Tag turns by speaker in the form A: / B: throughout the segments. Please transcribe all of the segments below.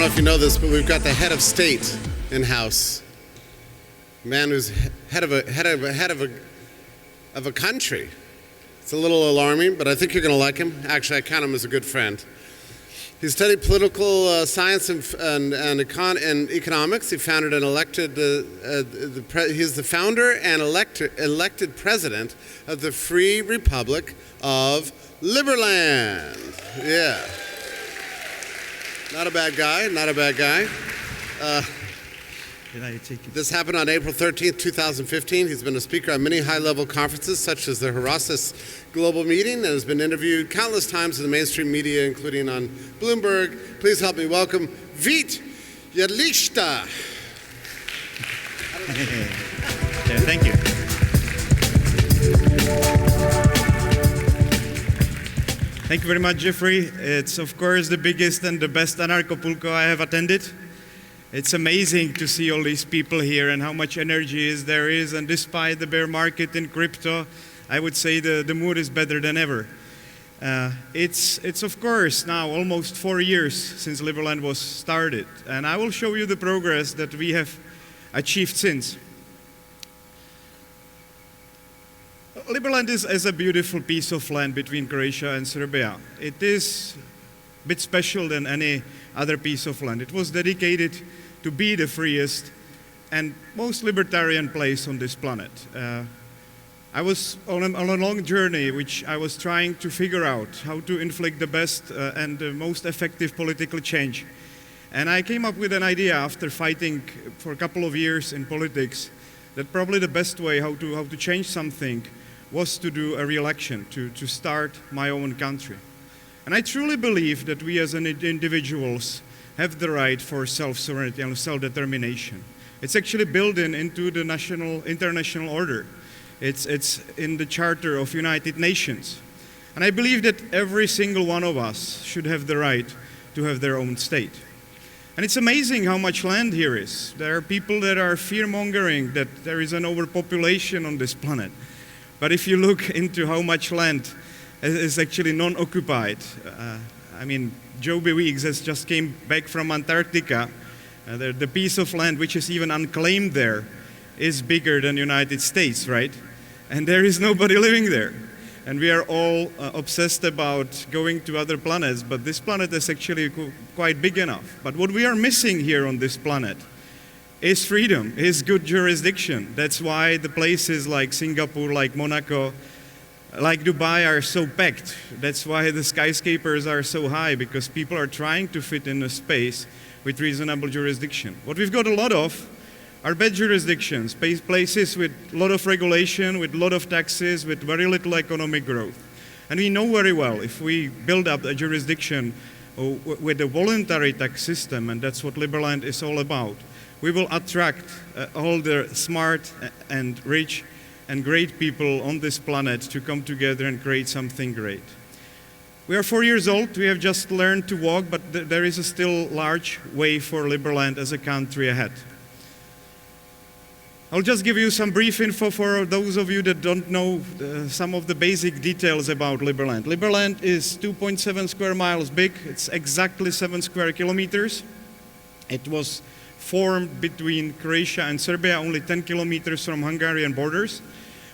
A: know if you know this, but we've got the head of state in house. A man who's head of a country. It's a little alarming, but I think you're going to like him. Actually, I count him as a good friend. He studied political science and economics. He founded and elected. He's the founder and elected president of the Free Republic of Liberland. Yeah. Not a bad guy, not a bad guy. This happened on April 13th, 2015. He's been a speaker at many high-level conferences, such as the Horasis Global Meeting, and has been interviewed countless times in the mainstream media, including on Bloomberg. Please help me welcome Vit Jedlicka.
B: Yeah, thank you. Thank you very much, Jeffrey. It's, of course, the biggest and the best Anarchapulco I have attended. It's amazing to see all these people here and how much energy there is. And despite the bear market in crypto, I would say the mood is better than ever. It's of course now almost 4 years since Liberland was started. And I will show you the progress that we have achieved since. Liberland is a beautiful piece of land between Croatia and Serbia. It is a bit special than any other piece of land. It was dedicated to be the freest and most libertarian place on this planet. I was on a long journey which I was trying to figure out how to inflict the best and the most effective political change. And I came up with an idea after fighting for a couple of years in politics that probably the best way how to change something was to do a re-election, to start my own country. And I truly believe that we as individuals have the right for self-sovereignty and self-determination. It's actually built into the international order. It's in the Charter of United Nations. And I believe that every single one of us should have the right to have their own state. And it's amazing how much land here is. There are people that are fear-mongering that there is an overpopulation on this planet. But if you look into how much land is actually non-occupied, I mean, Joby Weeks has just came back from Antarctica. The piece of land which is even unclaimed there is bigger than the United States, right? And there is nobody living there. And we are all obsessed about going to other planets, but this planet is actually quite big enough. But what we are missing here on this planet is freedom, is good jurisdiction. That's why the places like Singapore, like Monaco, like Dubai are so packed. That's why the skyscrapers are so high, because people are trying to fit in a space with reasonable jurisdiction. What we've got a lot of are bad jurisdictions, places with a lot of regulation, with a lot of taxes, with very little economic growth. And we know very well if we build up a jurisdiction with a voluntary tax system, and that's what Liberland is all about, we will attract all the smart and rich and great people on this planet to come together and create something great. We are 4 years old. We have just learned to walk, but there is a still large way for Liberland as a country ahead. I'll just give you some brief info for those of you that don't know some of the basic details about Liberland. Liberland is 2.7 square miles big. It's exactly 7 square kilometers. It was formed between Croatia and Serbia, only 10 kilometers from Hungarian borders.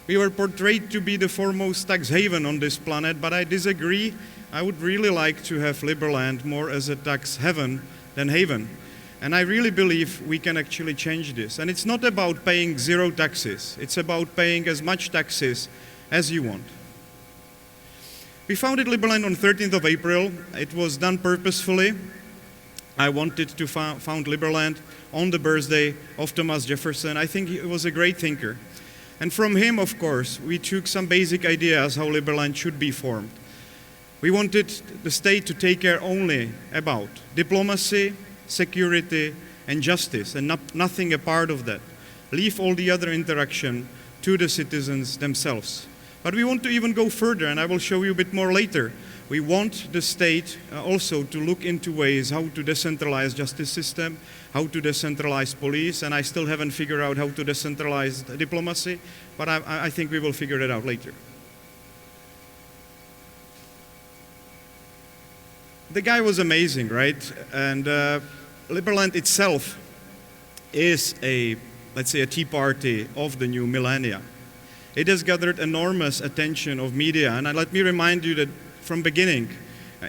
B: We were portrayed to be the foremost tax haven on this planet, but I disagree. I would really like to have Liberland more as a tax heaven than haven. And I really believe we can actually change this. And it's not about paying zero taxes. It's about paying as much taxes as you want. We founded Liberland on 13th of April. It was done purposefully. I wanted to found Liberland on the birthday of Thomas Jefferson. I think he was a great thinker. And from him, of course, we took some basic ideas how Liberland should be formed. We wanted the state to take care only about diplomacy, security, and justice, and nothing apart of that. Leave all the other interaction to the citizens themselves. But we want to even go further, and I will show you a bit more later. We want the state also to look into ways how to decentralize justice system, how to decentralize police, and I still haven't figured out how to decentralize diplomacy, but I think we will figure it out later. The guy was amazing, right? And Liberland itself is let's say, a tea party of the new millennia. It has gathered enormous attention of media, and let me remind you that from beginning,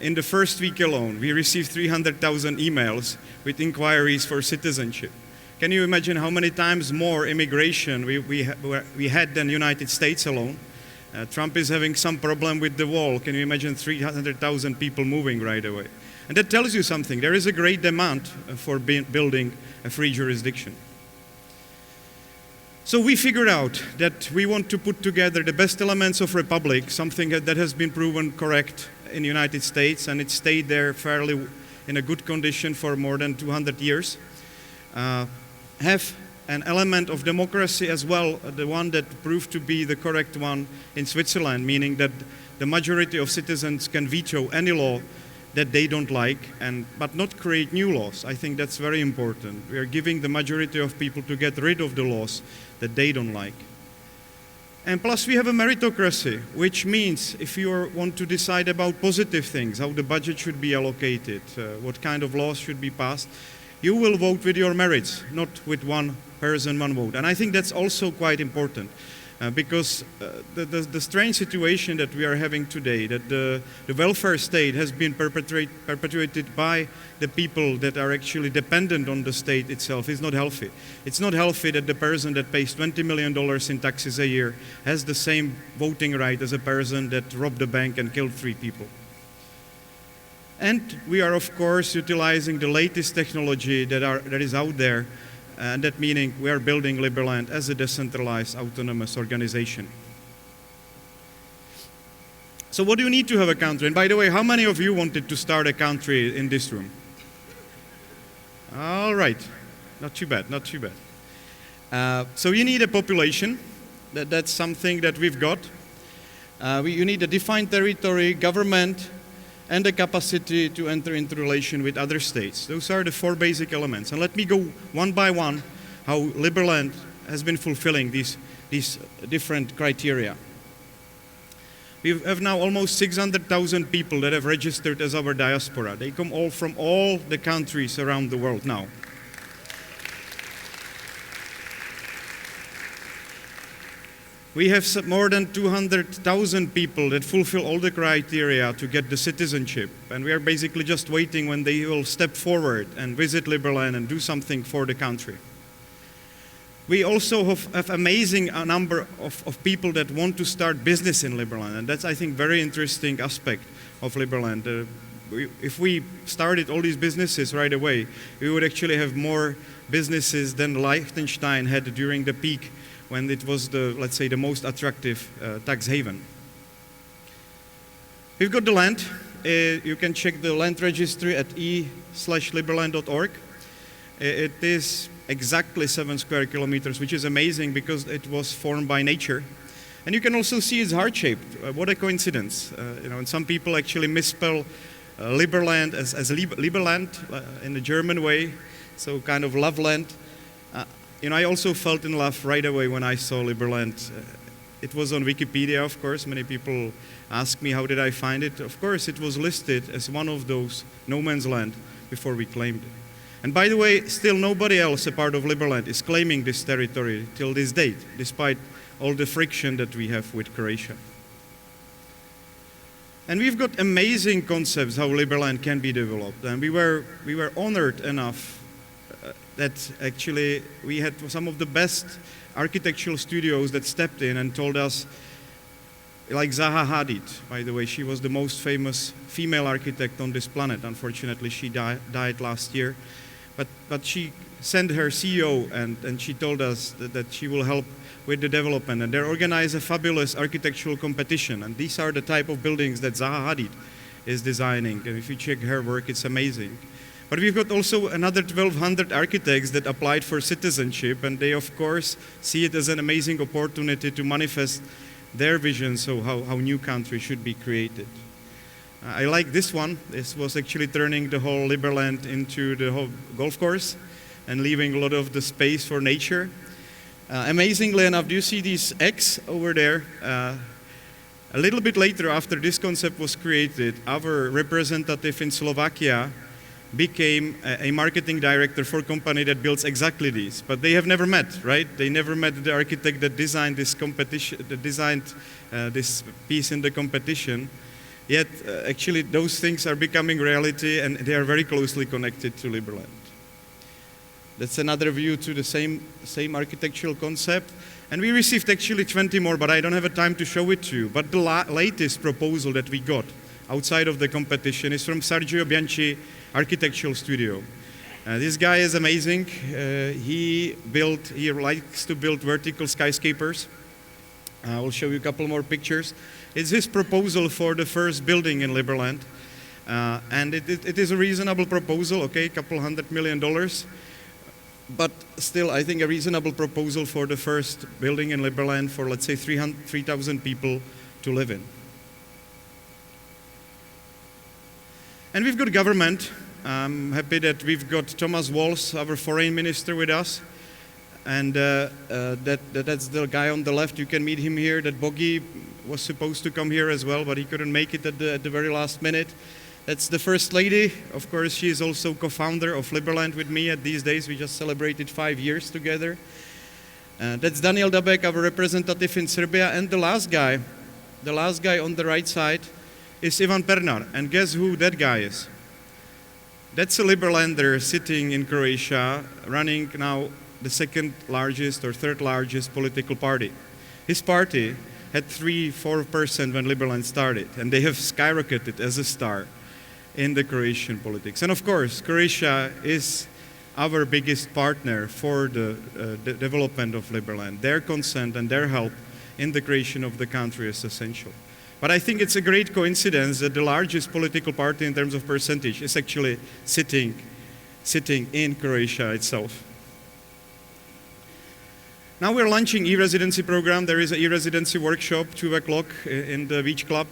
B: in the first week alone, we received 300,000 emails with inquiries for citizenship. Can you imagine how many times more immigration we had than the United States alone? Trump is having some problem with the wall. Can you imagine 300,000 people moving right away? And that tells you something. There is a great demand for building a free jurisdiction. So we figured out that we want to put together the best elements of republic, something that has been proven correct in the United States, and it stayed there fairly in a good condition for more than 200 years. Have an element of democracy as well, the one that proved to be the correct one in Switzerland, meaning that the majority of citizens can veto any law that they don't like, but not create new laws. I think that's very important. We are giving the majority of people to get rid of the laws that they don't like. And plus we have a meritocracy, which means if you want to decide about positive things, how the budget should be allocated, what kind of laws should be passed, you will vote with your merits, not with one person, one vote. And I think that's also quite important. Because the strange situation that we are having today, that the welfare state has been perpetuated by the people that are actually dependent on the state itself, is not healthy. It's not healthy that the person that pays $20 million in taxes a year has the same voting right as a person that robbed a bank and killed 3 people. And we are, of course, utilizing the latest technology that is out there. And that meaning we are building Liberland as a decentralized autonomous organization. So what do you need to have a country? And by the way, how many of you wanted to start a country in this room? All right, not too bad, not too bad. So you need a population, that's something that we've got. You need a defined territory, government, and the capacity to enter into relation with other states. Those are the 4 basic elements. And let me go one by one how Liberland has been fulfilling these different criteria. We have now almost 600,000 people that have registered as our diaspora. They come all from all the countries around the world now. We have more than 200,000 people that fulfill all the criteria to get the citizenship. And we are basically just waiting when they will step forward and visit Liberland and do something for the country. We also have amazing number of people that want to start business in Liberland. And that's, I think, very interesting aspect of Liberland. If we started all these businesses right away, we would actually have more businesses than Liechtenstein had during the peak, when it was let's say, the most attractive tax haven. We've got the land. You can check the land registry at e/liberland.org. It is exactly 7 square kilometers, which is amazing because it was formed by nature. And you can also see it's heart-shaped. What a coincidence. And some people actually misspell Liberland as Liberland in the German way, so kind of love land. I also felt in love right away when I saw Liberland. It was on Wikipedia, of course. Many people ask me, how did I find it? Of course, it was listed as one of those no man's land before we claimed it. And by the way, still nobody else, a part of Liberland, is claiming this territory till this date, despite all the friction that we have with Croatia. And we've got amazing concepts how Liberland can be developed. And we were honored enough that actually we had some of the best architectural studios that stepped in and told us, like Zaha Hadid, by the way, she was the most famous female architect on this planet. Unfortunately, she died last year. But she sent her CEO and she told us that she will help with the development. And they organize a fabulous architectural competition. And these are the type of buildings that Zaha Hadid is designing. And if you check her work, it's amazing. But we've got also another 1,200 architects that applied for citizenship, and they, of course, see it as an amazing opportunity to manifest their vision, so how new country should be created. I like this one. This was actually turning the whole Liberland into the whole golf course and leaving a lot of the space for nature. Amazingly enough, do you see these eggs over there? A little bit later, after this concept was created, our representative in Slovakia became a marketing director for a company that builds exactly these. But they have never met, right? They never met the architect that designed this competition, that designed this piece in the competition. Yet, actually, those things are becoming reality, and they are very closely connected to Liberland. That's another view to the same architectural concept. And we received actually 20 more, but I don't have a time to show it to you. But the latest proposal that we got outside of the competition is from Sergio Bianchi Architectural Studio. This guy is amazing. He likes to build vertical skyscrapers. I will show you a couple more pictures. It's his proposal for the first building in Liberland. And it is a reasonable proposal, okay, a couple $100 million. But still, I think a reasonable proposal for the first building in Liberland for, let's say, 3,000 people to live in. And we've got government. I'm happy that we've got Thomas Walls, our foreign minister, with us. And that's the guy on the left. You can meet him here. That Bogi was supposed to come here as well, but he couldn't make it at the very last minute. That's the First Lady. Of course, she is also co-founder of Liberland with me at these days. We just celebrated 5 years together. That's Daniel Dabek, our representative in Serbia. And the last guy on the right side is Ivan Pernar. And guess who that guy is? That's a Liberlander sitting in Croatia, running now the second largest or third largest political party. His party had 3-4% when Liberland started, and they have skyrocketed as a star in the Croatian politics. And of course, Croatia is our biggest partner for the development of Liberland. Their consent and their help in the creation of the country is essential. But I think it's a great coincidence that the largest political party in terms of percentage is actually sitting in Croatia itself. Now we're launching e-residency program. There is an e-residency workshop, 2 o'clock in the Beach Club.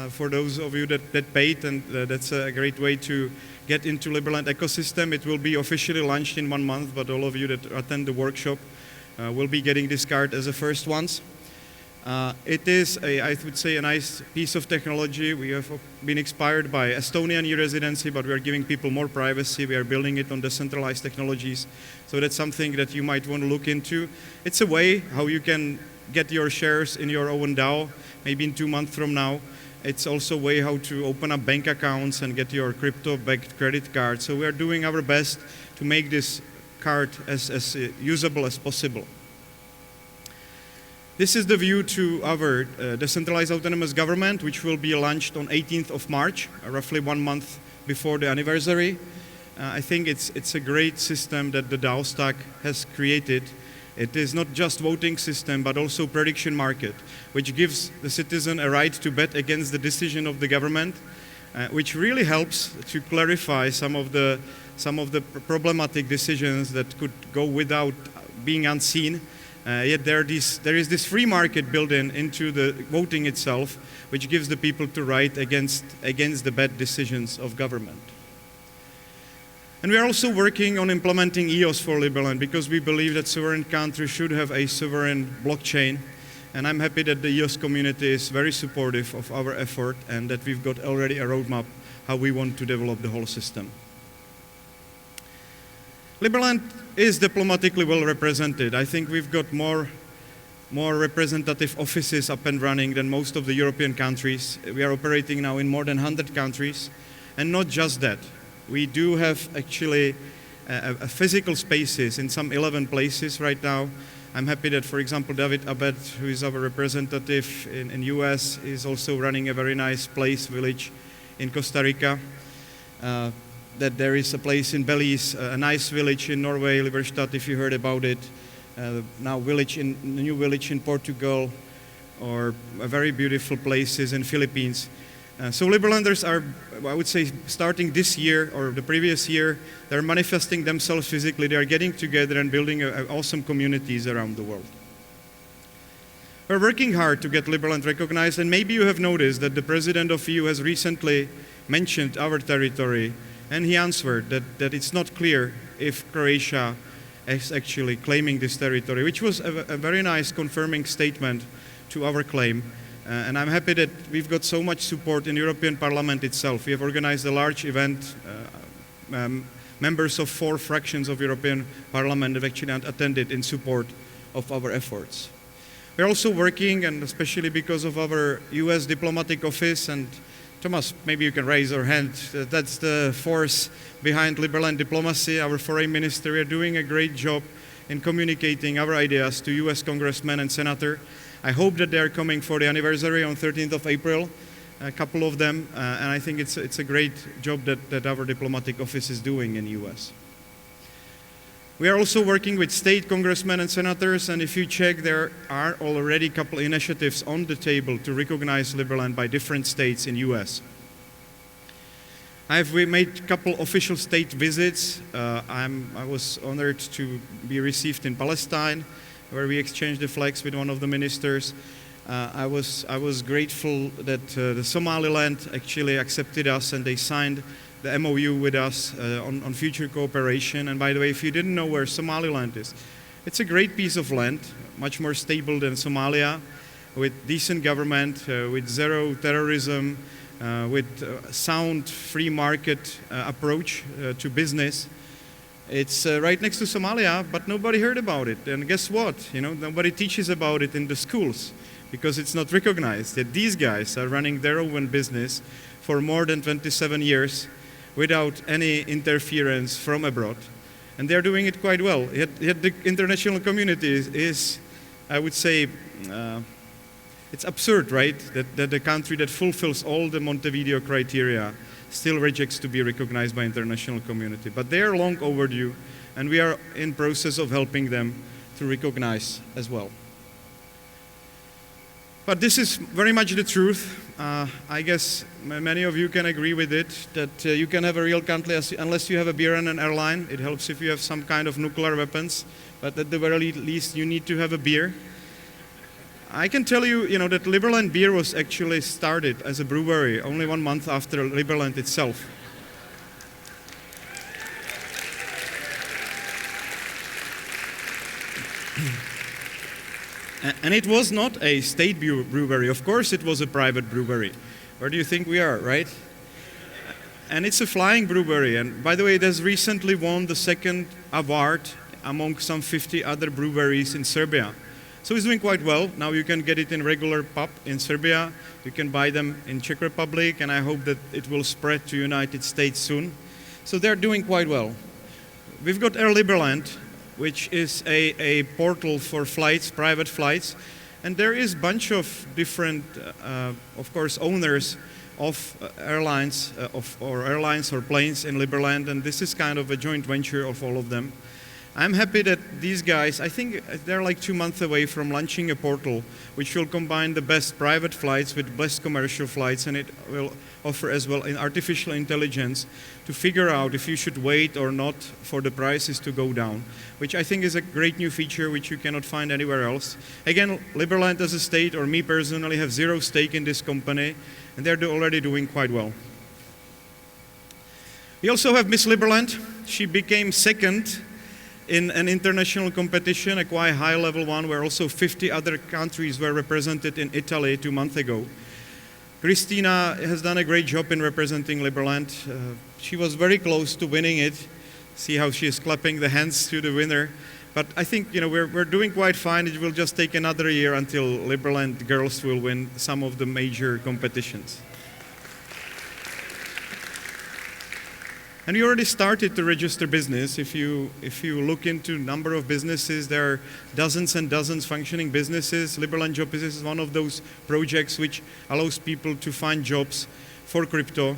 B: For those of you that paid, and that's a great way to get into Liberland ecosystem. It will be officially launched in 1 month, but all of you that attend the workshop will be getting this card as the first ones. It is, I would say, a nice piece of technology. We have been inspired by Estonian e-residency, but we are giving people more privacy. We are building it on decentralized technologies. So that's something that you might want to look into. It's a way how you can get your shares in your own DAO, maybe in 2 months from now. It's also a way how to open up bank accounts and get your crypto-backed credit card. So we are doing our best to make this card as usable as possible. This is the view to our decentralized autonomous government, which will be launched on 18th of March, roughly 1 month before the anniversary. I think it's a great system that the DAO stack has created. It is not just voting system, but also prediction market, which gives the citizen a right to bet against the decision of the government, which really helps to clarify some of the problematic decisions that could go without being unseen. Yet there is this free market built into the voting itself, which gives the people to right against the bad decisions of government. And we are also working on implementing EOS for Liberland because we believe that sovereign countries should have a sovereign blockchain. And I'm happy that the EOS community is very supportive of our effort and that we've got already a roadmap how we want to develop the whole system. Liberland is diplomatically well represented. I think we've got more representative offices up and running than most of the European countries. We are operating now in more than 100 countries. And not just that. We do have actually physical spaces in some 11 places right now. I'm happy that, for example, David Abed, who is our representative in US, is also running a very nice village in Costa Rica. That there is a place in Belize, a nice village in Norway, Liberstad, if you heard about it. Now a new village in Portugal, or very beautiful places in Philippines. So Liberlanders are, I would say, starting this year or the previous year, they're manifesting themselves physically. They are getting together and building awesome communities around the world. We're working hard to get Liberland recognized, and maybe you have noticed that the President of EU has recently mentioned our territory, and he answered that it's not clear if Croatia is actually claiming this territory, which was a very nice confirming statement to our claim. And I'm happy that we've got so much support in the European Parliament itself. We have organized a large event members of 4 fractions of European Parliament have actually attended in support of our efforts. We're also working, and especially because of our US diplomatic office, and Thomas, maybe you can raise your hand. That's the force behind Liberland diplomacy. Our foreign minister, we are doing a great job in communicating our ideas to US congressmen and senators. I hope that they're coming for the anniversary on 13th of April, a couple of them, and I think it's a great job that our diplomatic office is doing in US. We are also working with state congressmen and senators, and if you check, there are already a couple initiatives on the table to recognize Liberland by different states in US. We made a couple official state visits. I was honored to be received in Palestine, where we exchanged the flags with one of the ministers. I was grateful that the Somaliland actually accepted us, and they signed the MOU with us on future cooperation. And by the way, if you didn't know where Somaliland is, it's a great piece of land, much more stable than Somalia, with decent government, with zero terrorism, with sound free market approach to business. It's right next to Somalia, but nobody heard about it. And guess what? Nobody teaches about it in the schools because it's not recognized that these guys are running their own business for more than 27 years without any interference from abroad. And they're doing it quite well. Yet the international community is, I would say, it's absurd, right? That the country that fulfills all the Montevideo criteria still rejects to be recognized by international community. But they are long overdue, and we are in process of helping them to recognize as well. But this is very much the truth. I guess many of you can agree with it, that you can have a real country unless you have a beer and an airline. It helps if you have some kind of nuclear weapons, but at the very least you need to have a beer. I can tell you, that Liberland beer was actually started as a brewery only 1 month after Liberland itself. And it was not a state brewery. Of course it was a private brewery. Where do you think we are, right? And it's a flying brewery. And by the way, it has recently won the 2nd award among some 50 other breweries in Serbia. So it's doing quite well. Now you can get it in regular pub in Serbia. You can buy them in Czech Republic, and I hope that it will spread to United States soon. So they're doing quite well. We've got Air Liberland, which is a portal for flights, private flights. And there is a bunch of different, of course, owners of airlines or planes in Liberland, and this is kind of a joint venture of all of them. I'm happy that these guys, I think they're like 2 months away from launching a portal which will combine the best private flights with best commercial flights, and it will offer as well in artificial intelligence to figure out if you should wait or not for the prices to go down, which I think is a great new feature which you cannot find anywhere else. Again, Liberland as a state, or me personally, have zero stake in this company, and they're already doing quite well. We also have Miss Liberland. She became 2nd in an international competition, a quite high-level one, where also 50 other countries were represented in Italy 2 months ago. Christina has done a great job in representing Liberland. She was very close to winning it. See how she is clapping the hands to the winner. But I think we're doing quite fine. It will just take another year until Liberland girls will win some of the major competitions. And we already started to register business. If you look into number of businesses, there are dozens and dozens functioning businesses. Liberland Job Business is one of those projects which allows people to find jobs for crypto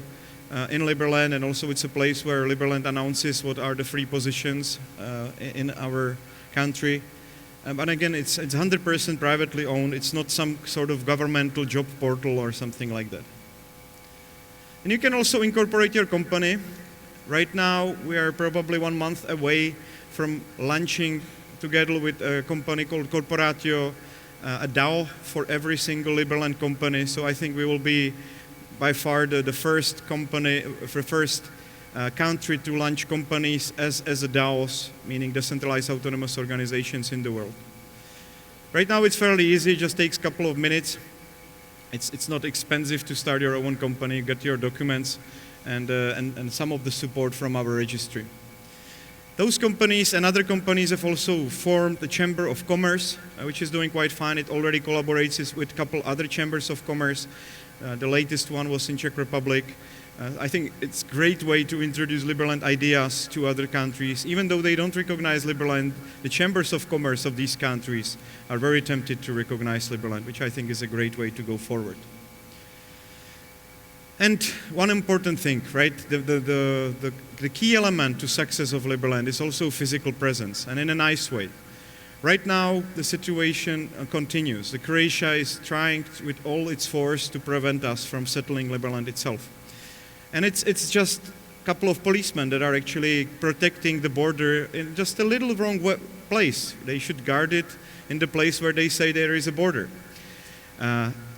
B: in Liberland, and also it's a place where Liberland announces what are the free positions in our country. But again, it's 100% privately owned. It's not some sort of governmental job portal or something like that. And you can also incorporate your company. Right now, we are probably 1 month away from launching, together with a company called Corporatio, a DAO for every single Liberland company. So I think we will be by far the first company, the first country to launch companies as a DAOs, meaning decentralized autonomous organizations in the world. Right now, it's fairly easy. It just takes a couple of minutes. It's not expensive to start your own company, get your documents, and some of the support from our registry. Those companies and other companies have also formed the Chamber of Commerce, which is doing quite fine. It already collaborates with a couple other chambers of commerce. The latest one was in Czech Republic. I think it's a great way to introduce Liberland ideas to other countries. Even though they don't recognize Liberland, the chambers of commerce of these countries are very tempted to recognize Liberland, which I think is a great way to go forward. And one important thing, right? The key element to success of Liberland is also physical presence, and in a nice way. Right now, the situation continues. The Croatia is trying with all its force to prevent us from settling Liberland itself. And it's just a couple of policemen that are actually protecting the border in just a little wrong place. They should guard it in the place where they say there is a border.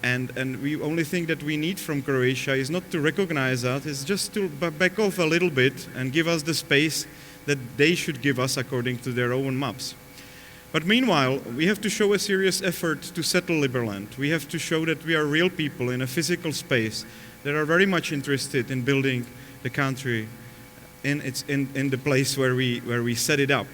B: And the only thing that we need from Croatia is not to recognize us, it's just to back off a little bit and give us the space that they should give us according to their own maps. But meanwhile, we have to show a serious effort to settle Liberland. We have to show that we are real people in a physical space that are very much interested in building the country in the place where we set it up.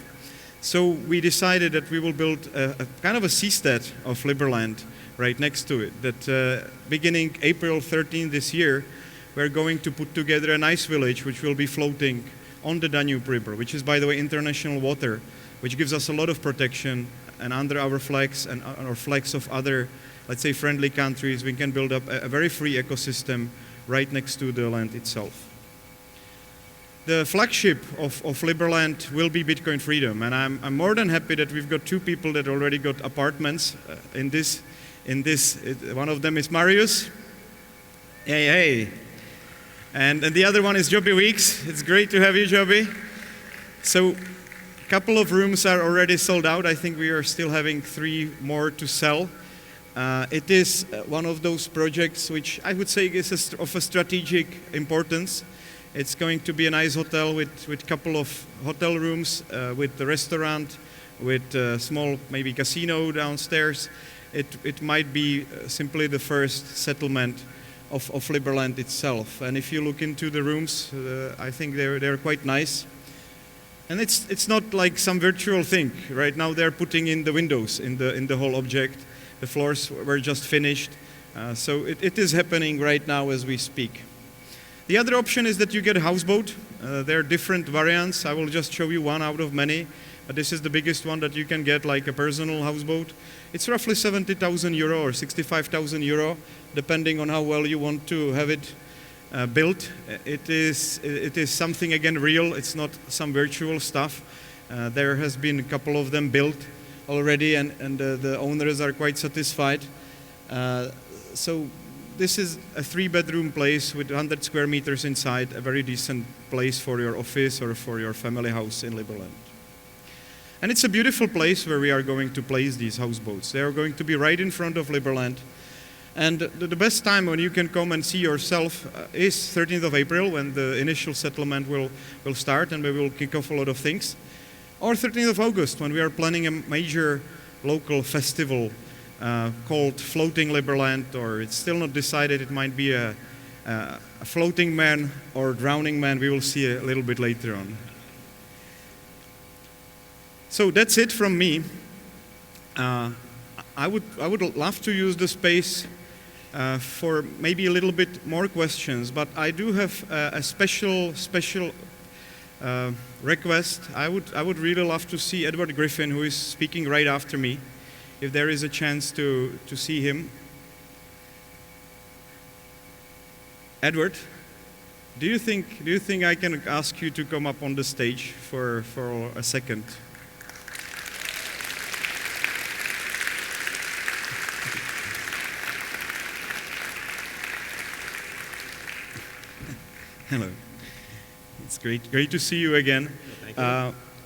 B: So we decided that we will build a kind of a seastead of Liberland right next to it, that beginning April 13 this year, we're going to put together a nice village which will be floating on the Danube River, which is, by the way, international water, which gives us a lot of protection, and under our flags and our flags of other, let's say, friendly countries, we can build up a very free ecosystem right next to the land itself. The flagship of Liberland will be Bitcoin Freedom, and I'm more than happy that we've got two people that already got apartments in this. One of them is Marius. Hey. And the other one is Joby Weeks. It's great to have you, Joby. So a couple of rooms are already sold out. I think we are still having 3 more to sell. It is one of those projects which I would say is of a strategic importance. It's going to be a nice hotel with a couple of hotel rooms, with the restaurant, with a small maybe casino downstairs. It might be simply the first settlement of Liberland itself. And if you look into the rooms, I think they're quite nice. And it's not like some virtual thing. Right now they're putting in the windows in the whole object. The floors were just finished. So it is happening right now as we speak. The other option is that you get a houseboat. There are different variants. I will just show you one out of many. But this is the biggest one that you can get, like a personal houseboat. It's roughly 70,000 euro or 65,000 euro, depending on how well you want to have it built. It is something, again, real. It's not some virtual stuff. There has been a couple of them built already, and the owners are quite satisfied. So this is a 3-bedroom place with 100 square meters inside, a very decent place for your office or for your family house in Liberland. And it's a beautiful place where we are going to place these houseboats. They are going to be right in front of Liberland. And the best time when you can come and see yourself is 13th of April, when the initial settlement will start and we will kick off a lot of things. Or 13th of August, when we are planning a major local festival called Floating Liberland, or it's still not decided, it might be a floating man or drowning man. We will see a little bit later on. So that's it from me. I would love to use the space for maybe a little bit more questions, but I do have a special request. I would really love to see Edward Griffin, who is speaking right after me, if there is a chance to see him. Edward, do you think I can ask you to come up on the stage for a second? Hello. It's great to see you again.
C: Thank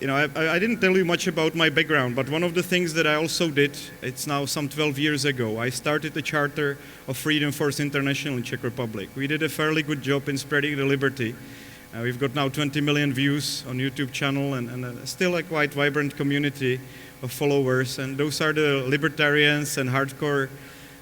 C: you.
B: I didn't tell you much about my background, but one of the things that I also did, it's now some 12 years ago, I started the Charter of Freedom Force International in Czech Republic. We did a fairly good job in spreading the liberty. We've got now 20 million views on YouTube channel and still a quite vibrant community of followers. And those are the libertarians and hardcore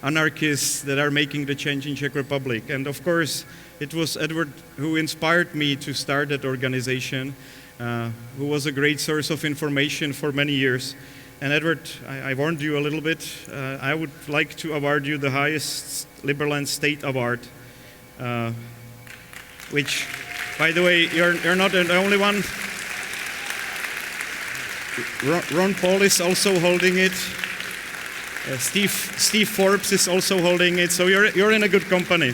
B: anarchists that are making the change in Czech Republic. And of course, it was Edward who inspired me to start that organization, who was a great source of information for many years. And Edward, I warned you a little bit. I would like to award you the highest Liberland State Award, which, by the way, you're not the only one. Ron Paul is also holding it. Steve Forbes is also holding it. So you're in a good company.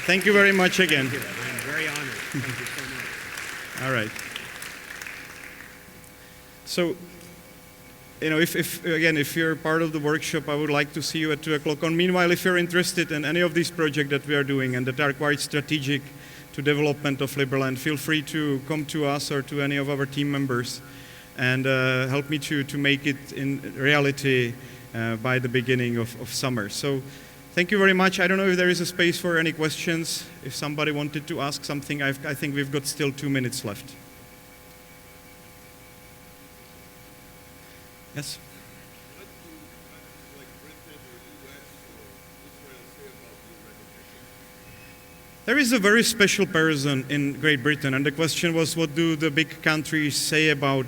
B: Thank you very much again.
C: Thank you. I'm very honored. Thank you so much.
B: All right. So, if you're part of the workshop, I would like to see you at 2 o'clock. And meanwhile, if you're interested in any of these projects that we are doing and that are quite strategic to development of Liberland, feel free to come to us or to any of our team members and help me to make it in reality by the beginning of summer. So, thank you very much. I don't know if there is a space for any questions. If somebody wanted to ask something, I think we've got still 2 minutes left. Yes?
D: What do countries like Britain or US or Israel say about your recognition?
B: There is a very special person in Great Britain, and the question was, what do the big countries say about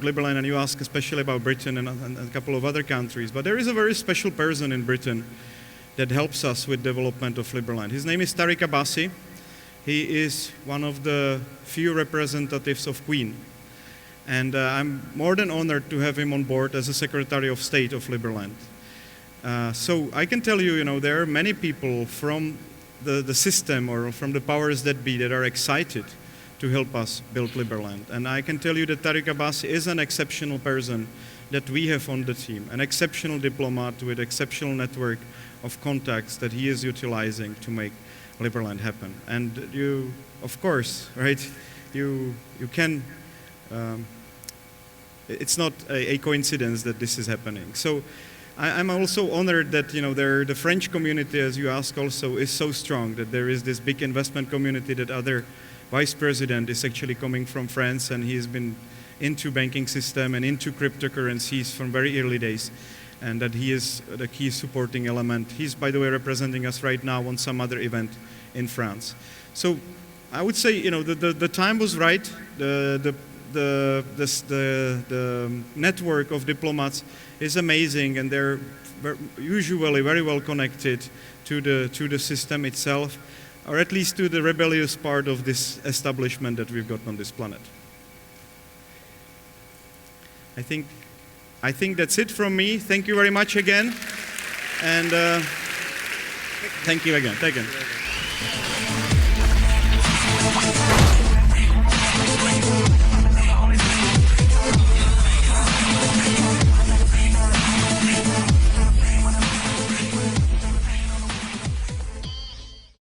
B: Liberland? And you ask especially about Britain and a couple of other countries. But there is a very special person in Britain that helps us with development of Liberland. His name is Tariq Abbasi. He is one of the few representatives of Queen. And I'm more than honored to have him on board as a Secretary of State of Liberland. So I can tell you, there are many people from the system or from the powers that be that are excited to help us build Liberland. And I can tell you that Tariq Abbasi is an exceptional person that we have on the team, an exceptional diplomat with exceptional network of contacts that he is utilizing to make Liberland happen. And you, of course, right, you can, it's not a coincidence that this is happening. So I'm also honored that, the French community, as you ask also, is so strong that there is this big investment community that other vice president is actually coming from France, and he's been into banking system and into cryptocurrencies from very early days, and that he is the key supporting element. He's, by the way, representing us right now on some other event in France. So I would say, the time was right. The network of diplomats is amazing, and they're usually very well connected to the system itself, or at least to the rebellious part of this establishment that we've got on this planet. I think that's it from me. Thank you very much again, and thank you again.